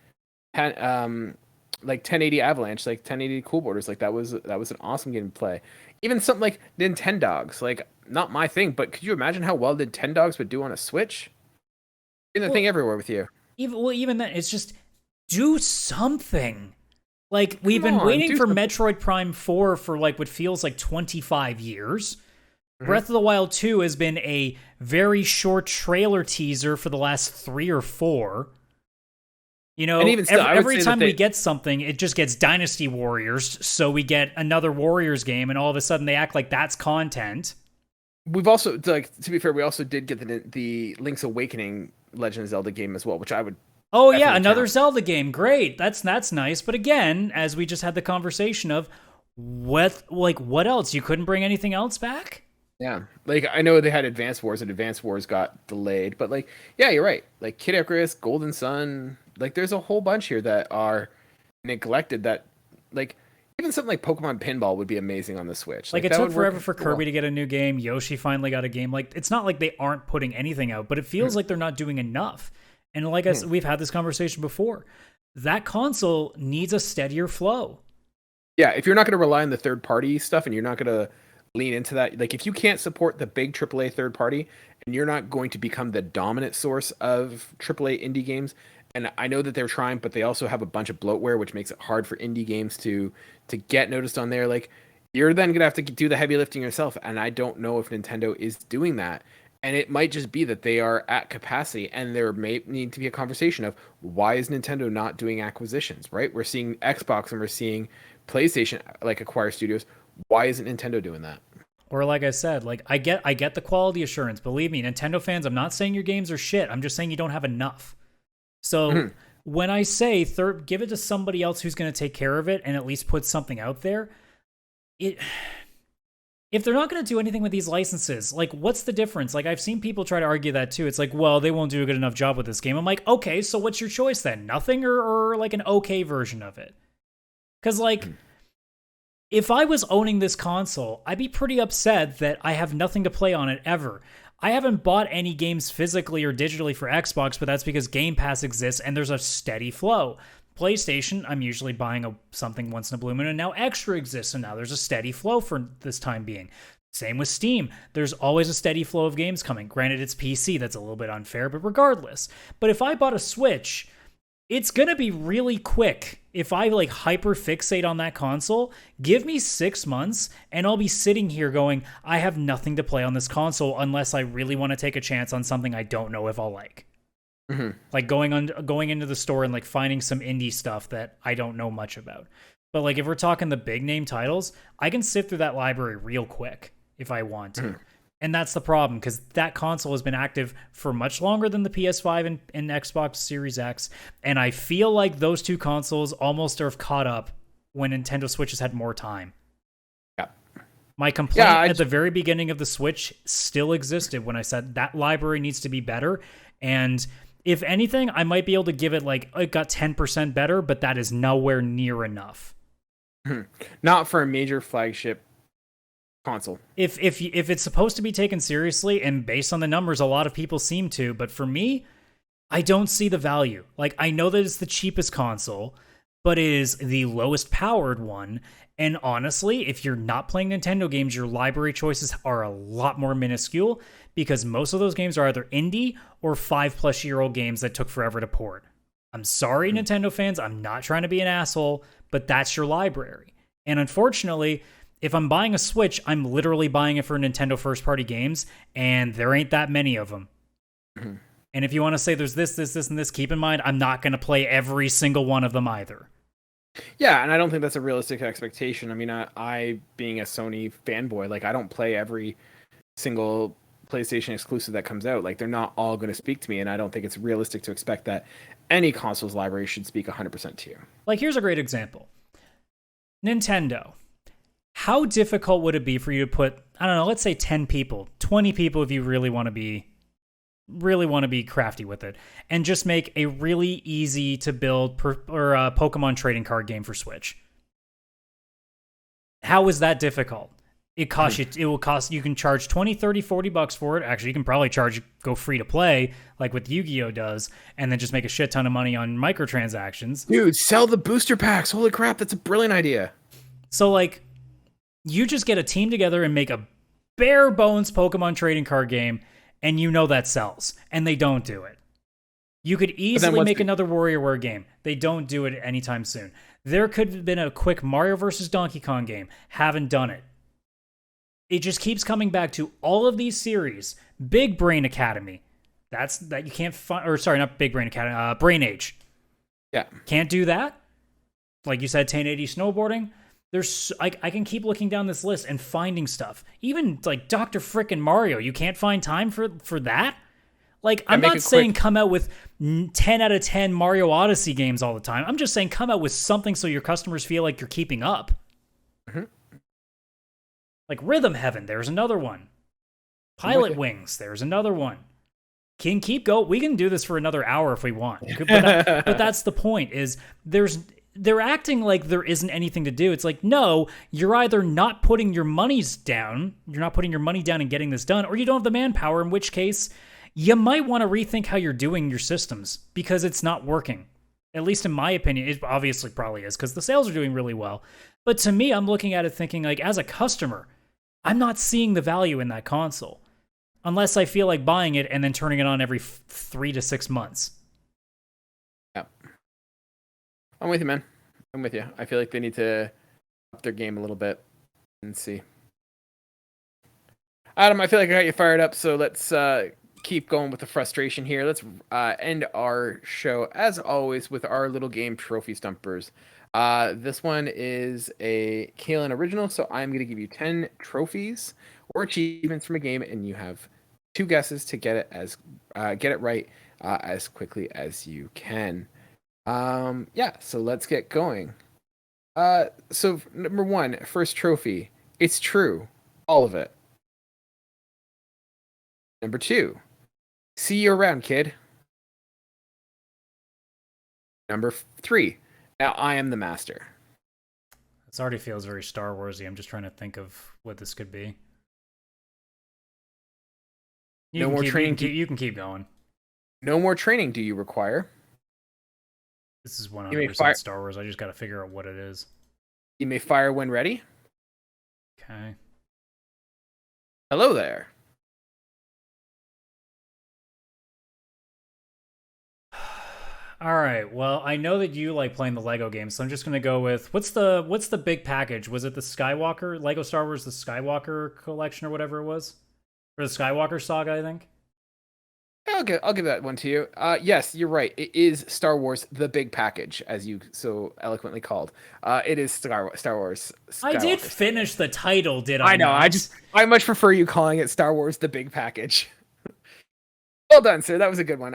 1080 Avalanche, like 1080 Cool Borders, like that was an awesome game to play. Even something like Nintendogs, like not my thing, but could you imagine how well Nintendogs would do on a Switch? Bring the thing everywhere with you. Even then, it's just, do something. Like, we've been waiting for Metroid Prime 4 for like what feels like 25 years. Breath of the Wild 2 has been a very short trailer teaser for the last 3 or 4. You know, and even still, every time we get something, it just gets Dynasty Warriors, so we get another Warriors game, and all of a sudden they act like that's content. We've also, like, to be fair, we also did get the Link's Awakening Legend of Zelda game as well, which I would... Oh yeah, another Zelda game. Great. That's nice. But again, as we just had the conversation of, what else? You couldn't bring anything else back? Yeah. Like, I know they had Advance Wars, and Advance Wars got delayed, but like, yeah, you're right. Like Kid Icarus, Golden Sun, like there's a whole bunch here that are neglected that, like, even something like Pokemon Pinball would be amazing on the Switch. Like it took forever for Kirby to get a new game. Yoshi finally got a game. Like, it's not like they aren't putting anything out, but it feels like they're not doing enough. And like we've had this conversation before, that console needs a steadier flow. Yeah, if you're not going to rely on the third-party stuff and you're not going to lean into that, like if you can't support the big AAA third-party and you're not going to become the dominant source of AAA indie games, and I know that they're trying, but they also have a bunch of bloatware, which makes it hard for indie games to get noticed on there. Like, you're then going to have to do the heavy lifting yourself, and I don't know if Nintendo is doing that. And it might just be that they are at capacity, and there may need to be a conversation of why is Nintendo not doing acquisitions, right? We're seeing Xbox and we're seeing PlayStation like acquire studios. Why isn't Nintendo doing that? Or like I said, like I get the quality assurance. Believe me, Nintendo fans, I'm not saying your games are shit. I'm just saying you don't have enough. So when I say give it to somebody else who's going to take care of it and at least put something out there, if they're not going to do anything with these licenses, like what's the difference? Like I've seen people try to argue that too. It's like, well, they won't do a good enough job with this game. I'm like, okay, so what's your choice then? Nothing or like an okay version of it? Because like, if I was owning this console, I'd be pretty upset that I have nothing to play on it ever. I haven't bought any games physically or digitally for Xbox, but that's because Game Pass exists and there's a steady flow. PlayStation, I'm usually buying something once in a blue moon, and now Extra exists, and now there's a steady flow for this time being. Same with Steam. There's always a steady flow of games coming. Granted, it's PC. That's a little bit unfair, but regardless. But if I bought a Switch, it's going to be really quick. If I like hyper fixate on that console, give me 6 months and I'll be sitting here going, I have nothing to play on this console unless I really want to take a chance on something I don't know if I'll like. Like going into the store and like finding some indie stuff that I don't know much about. But like if we're talking the big name titles, I can sift through that library real quick if I want to. And that's the problem, because that console has been active for much longer than the PS5 and Xbox Series X. And I feel like those two consoles almost are caught up when Nintendo Switch has had more time. Yeah. My complaint at the very beginning of the Switch still existed when I said that library needs to be better. And if anything, I might be able to give it like, it got 10% better, but that is nowhere near enough. Not for a major flagship console. If it's supposed to be taken seriously, and based on the numbers, a lot of people seem to, but for me, I don't see the value. Like, I know that it's the cheapest console, but it is the lowest powered one. And honestly, if you're not playing Nintendo games, your library choices are a lot more minuscule, because most of those games are either indie or 5+ year old games that took forever to port. I'm sorry, Nintendo fans, I'm not trying to be an asshole, but that's your library. And unfortunately, if I'm buying a Switch, I'm literally buying it for Nintendo first-party games, and there ain't that many of them. And if you want to say there's this, and this, keep in mind, I'm not going to play every single one of them either. Yeah, and I don't think that's a realistic expectation. I mean, I being a Sony fanboy, like I don't play every single PlayStation exclusive that comes out. Like they're not all going to speak to me, and I don't think it's realistic to expect that any console's library should speak 100% to you. Like here's a great example. Nintendo. How difficult would it be for you to put, I don't know, let's say 10 people, 20 people if you really want to be crafty with it, and just make a really easy to build Pokemon trading card game for Switch? How is that difficult? It will cost, you can charge 20, 30, 40 bucks for it. Actually, you can probably go free to play, like what Yu-Gi-Oh does, and then just make a shit ton of money on microtransactions. Dude, sell the booster packs. Holy crap, that's a brilliant idea. So like, you just get a team together and make a bare bones Pokemon trading card game, and you know that sells, and they don't do it. You could easily make another WarioWare game. They don't do it anytime soon. There could have been a quick Mario vs. Donkey Kong game. Haven't done it. It just keeps coming back to all of these series. Big Brain Academy. That you can't find, or sorry, not Big Brain Academy, Brain Age. Yeah. Can't do that. Like you said, 1080 snowboarding. There's, I can keep looking down this list and finding stuff. Even like Dr. Frickin' Mario, you can't find time for that? Like, I'm not saying come out with 10 out of 10 Mario Odyssey games all the time. I'm just saying come out with something so your customers feel like you're keeping up. Like Rhythm Heaven, there's another one. Pilot Wings, there's another one. We can do this for another hour if we want. But that's the point, is they're acting like there isn't anything to do. It's like, no, you're either not putting your money down and getting this done, or you don't have the manpower, in which case you might want to rethink how you're doing your systems, because it's not working. At least in my opinion, it obviously probably is, because the sales are doing really well. But to me, I'm looking at it thinking, like, as a customer, I'm not seeing the value in that console, unless I feel like buying it and then turning it on every 3 to 6 months. Yeah. I'm with you, man. I'm with you. I feel like they need to up their game a little bit and see. Adam, I feel like I got you fired up, so let's keep going with the frustration here. Let's end our show, as always, with our little game, Trophy Stumpers. This one is a Kaylan original, so I'm going to give you 10 trophies or achievements from a game, and you have 2 guesses to get it right as quickly as you can. Yeah, so let's get going. So number 1, first trophy. It's true, all of it. Number 2, see you around, kid. Number 3, now I am the master. This already feels very Star Warsy. I'm just trying to think of what this could be. You can keep going. No more training do you require? This is 100% Star Wars. I just got to figure out what it is. You may fire when ready. Okay. Hello there. All right. Well, I know that you like playing the Lego games, so I'm just gonna go with what's the big package? Was it the Skywalker Lego Star Wars, the Skywalker collection or whatever it was, or the Skywalker saga? I think. I'll give that one to you. Yes, you're right. It is Star Wars: The Big Package, as you so eloquently called. It is Star Wars. Skywalker. I did finish the title, did I? I know. Not? I much prefer you calling it Star Wars: The Big Package. Well done, sir. That was a good one.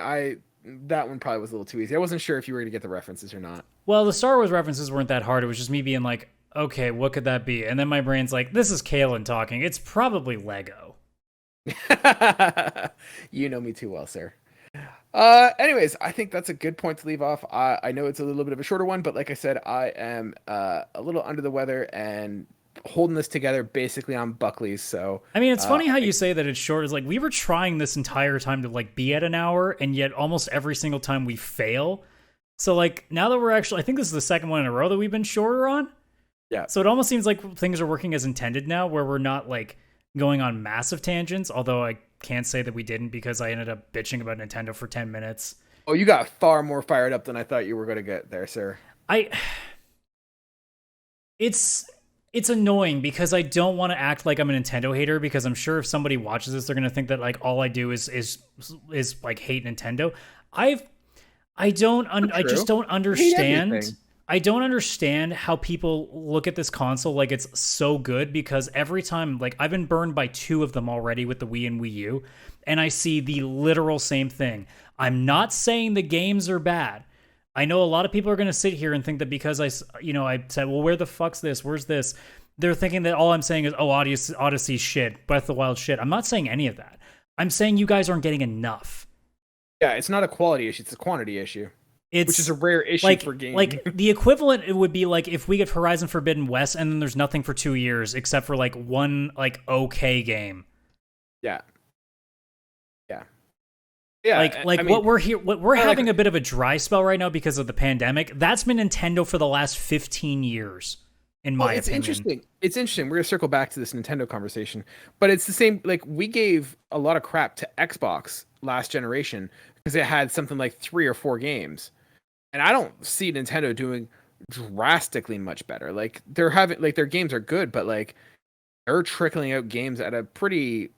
That one probably was a little too easy. I wasn't sure if you were going to get the references or not. Well, the Star Wars references weren't that hard. It was just me being like, okay, what could that be? And then my brain's like, this is Kaylan talking. It's probably Lego. You know me too well, sir. Anyways, I think that's a good point to leave off. I know it's a little bit of a shorter one, but like I said, I am a little under the weather and holding this together basically on Buckley's. So I mean, it's funny how you say that it's short. It's like we were trying this entire time to like be at an hour, and yet almost every single time we fail. So like now that we're actually, I think this is the second one in a row that we've been shorter on. Yeah. So it almost seems like things are working as intended now, where we're not like going on massive tangents. Although I can't say that we didn't, because I ended up bitching about Nintendo for 10 minutes. Oh, you got far more fired up than I thought you were going to get there, sir. It's annoying because I don't want to act like I'm a Nintendo hater, because I'm sure if somebody watches this, they're going to think that like all I do is like hate Nintendo. I just don't understand. I don't understand how people look at this console like it's so good, because every time, like, I've been burned by 2 of them already with the Wii and Wii U, and I see the literal same thing. I'm not saying the games are bad. I know a lot of people are going to sit here and think that because I said, well, where the fuck's this? Where's this? They're thinking that all I'm saying is, oh, Odyssey's shit, Breath of the Wild shit. I'm not saying any of that. I'm saying you guys aren't getting enough. Yeah, it's not a quality issue. It's a quantity issue. Which is a rare issue for games. Like, the equivalent, it would be like if we get Horizon Forbidden West and then there's nothing for 2 years except for like one like okay game. Yeah. Yeah. What we're having a bit of a dry spell right now because of the pandemic. That's been Nintendo for the last 15 years, in my opinion. Interesting. It's interesting. We're gonna circle back to this Nintendo conversation, but it's the same. Like, we gave a lot of crap to Xbox last generation because it had something like 3 or 4 games. And I don't see Nintendo doing drastically much better. Like, they're having, like, their games are good, but like they're trickling out games at a pretty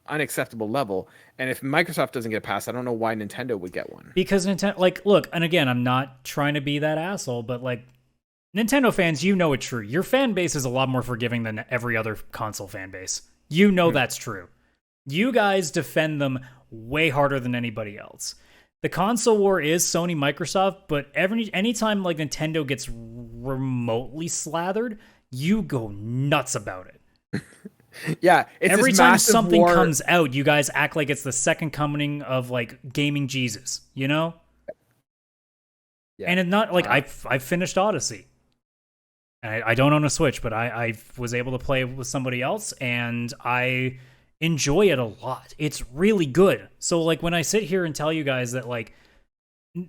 unacceptable level. And if Microsoft doesn't get past, I don't know why Nintendo would get one. Because Nintendo, like, look, and again, I'm not trying to be that asshole, but like, Nintendo fans, you know it's true. Your fan base is a lot more forgiving than every other console fan base. You know that's true. You guys defend them way harder than anybody else. The console war is Sony, Microsoft, but anytime like Nintendo gets remotely slathered, you go nuts about it. Yeah, it's every time something comes out, you guys act like it's the second coming of like gaming Jesus, you know? Yeah. And it's not like I've finished Odyssey. And I don't own a Switch, but I was able to play with somebody else, and I enjoy it a lot. It's really good. So like when I sit here and tell you guys that like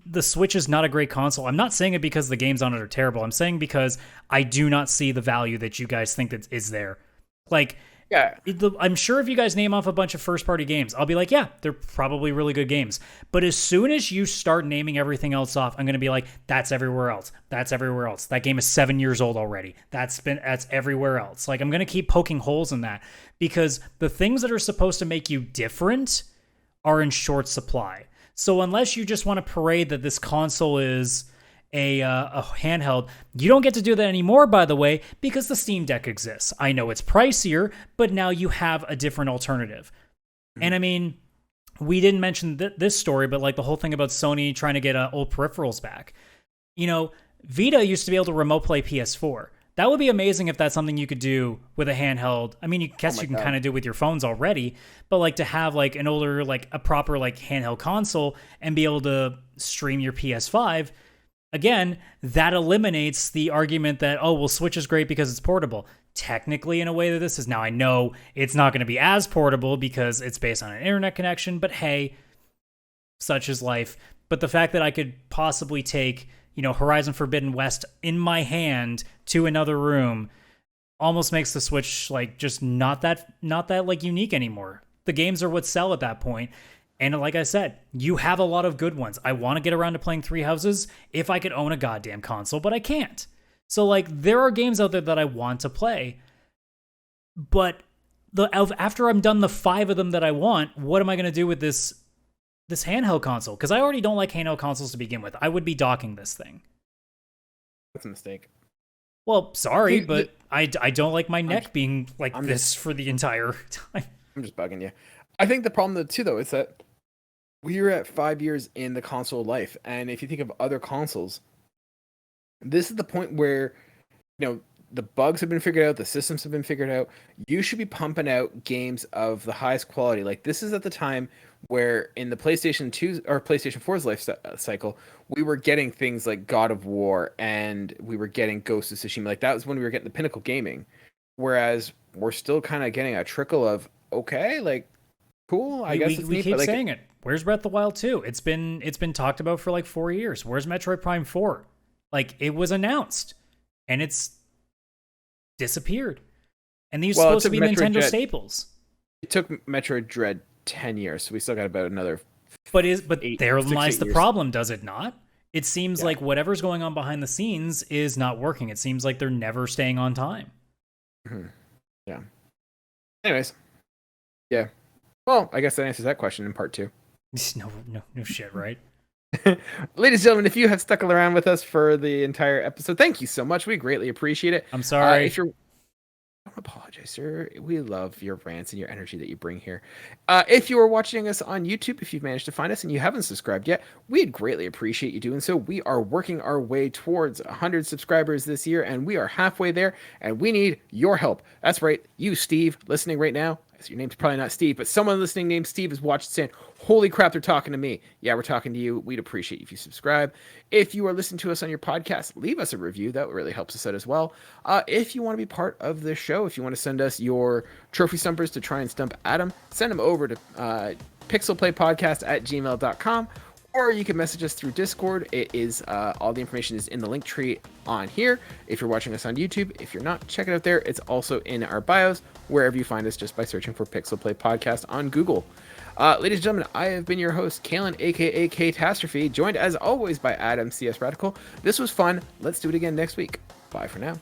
the Switch is not a great console, I'm not saying it because the games on it are terrible. I'm saying because I do not see the value that you guys think that is there. Like, Yeah. I'm sure if you guys name off a bunch of first-party games, I'll be like, yeah, they're probably really good games. But as soon as you start naming everything else off, I'm going to be like, that's everywhere else. That's everywhere else. That game is 7 years old already. That's everywhere else. Like, I'm going to keep poking holes in that because the things that are supposed to make you different are in short supply. So unless you just want to parade that this console is a handheld, you don't get to do that anymore, by the way, because the Steam Deck exists. I know it's pricier, but now you have a different alternative. And I mean, we didn't mention this story, but like the whole thing about Sony trying to get old peripherals back. You know, Vita used to be able to remote play PS4. That would be amazing if that's something you could do with a handheld. I mean, you can kind of do it with your phones already, but like to have like an older, like a proper like handheld console and be able to stream your PS5. Again, that eliminates the argument that, oh, well, Switch is great because it's portable. Technically, in a way that this is. Now, I know it's not going to be as portable because it's based on an internet connection, but hey, such is life. But the fact that I could possibly take, you know, Horizon Forbidden West in my hand to another room almost makes the Switch like just not that like unique anymore. The games are what sell at that point. And like I said, you have a lot of good ones. I want to get around to playing Three Houses if I could own a goddamn console, but I can't. So like there are games out there that I want to play, but after I'm done the 5 of them that I want, what am I going to do with this handheld console? Because I already don't like handheld consoles to begin with. I would be docking this thing. That's a mistake. Well, sorry, but I don't like my neck being like this for the entire time. I'm just bugging you. I think the problem too, though, is that we're at 5 years in the console life, and if you think of other consoles, this is the point where, you know, the bugs have been figured out, the systems have been figured out. You should be pumping out games of the highest quality. Like this is at the time where in the PlayStation 2 or PlayStation 4's life cycle, we were getting things like God of War and we were getting Ghost of Tsushima. Like that was when we were getting the pinnacle gaming. Whereas we're still kind of getting a trickle of, okay, like cool. I guess we keep saying it. Where's Breath of the Wild 2? It's been talked about for like 4 years. Where's Metroid Prime 4? Like it was announced and it's disappeared. And these are supposed to be Nintendo staples. It took Metroid Dread 10 years, so we still got about another. But there lies the problem, does it not? It seems like whatever's going on behind the scenes is not working. It seems like they're never staying on time. Mm-hmm. Yeah. Anyways. Yeah. Well, I guess that answers that question in part 2. No shit, right? Ladies and gentlemen, if you have stuck around with us for the entire episode, thank you so much. We greatly appreciate it. I'm sorry. Don't apologize, sir. We love your rants and your energy that you bring here. If you are watching us on YouTube, if you've managed to find us and you haven't subscribed yet, we'd greatly appreciate you doing so. We are working our way towards 100 subscribers this year, and we are halfway there, and we need your help. That's right, you, Steve, listening right now. Your name's probably not Steve, but someone listening named Steve has watched saying, holy crap, they're talking to me. Yeah, we're talking to you. We'd appreciate if you subscribe. If you are listening to us on your podcast, leave us a review. That really helps us out as well. If you want to be part of the show, if you want to send us your trophy stumpers to try and stump Adam, send them over to pixelplaypodcast@gmail.com. Or you can message us through Discord. It is all the information is in the link tree on here. If you're watching us on YouTube, if you're not, check it out there. It's also in our bios, wherever you find us, just by searching for PixelPlay Podcast on Google. Ladies and gentlemen, I have been your host, Kaylan, aka Ktastrophy, joined as always by Adam, CSRadical. This was fun. Let's do it again next week. Bye for now.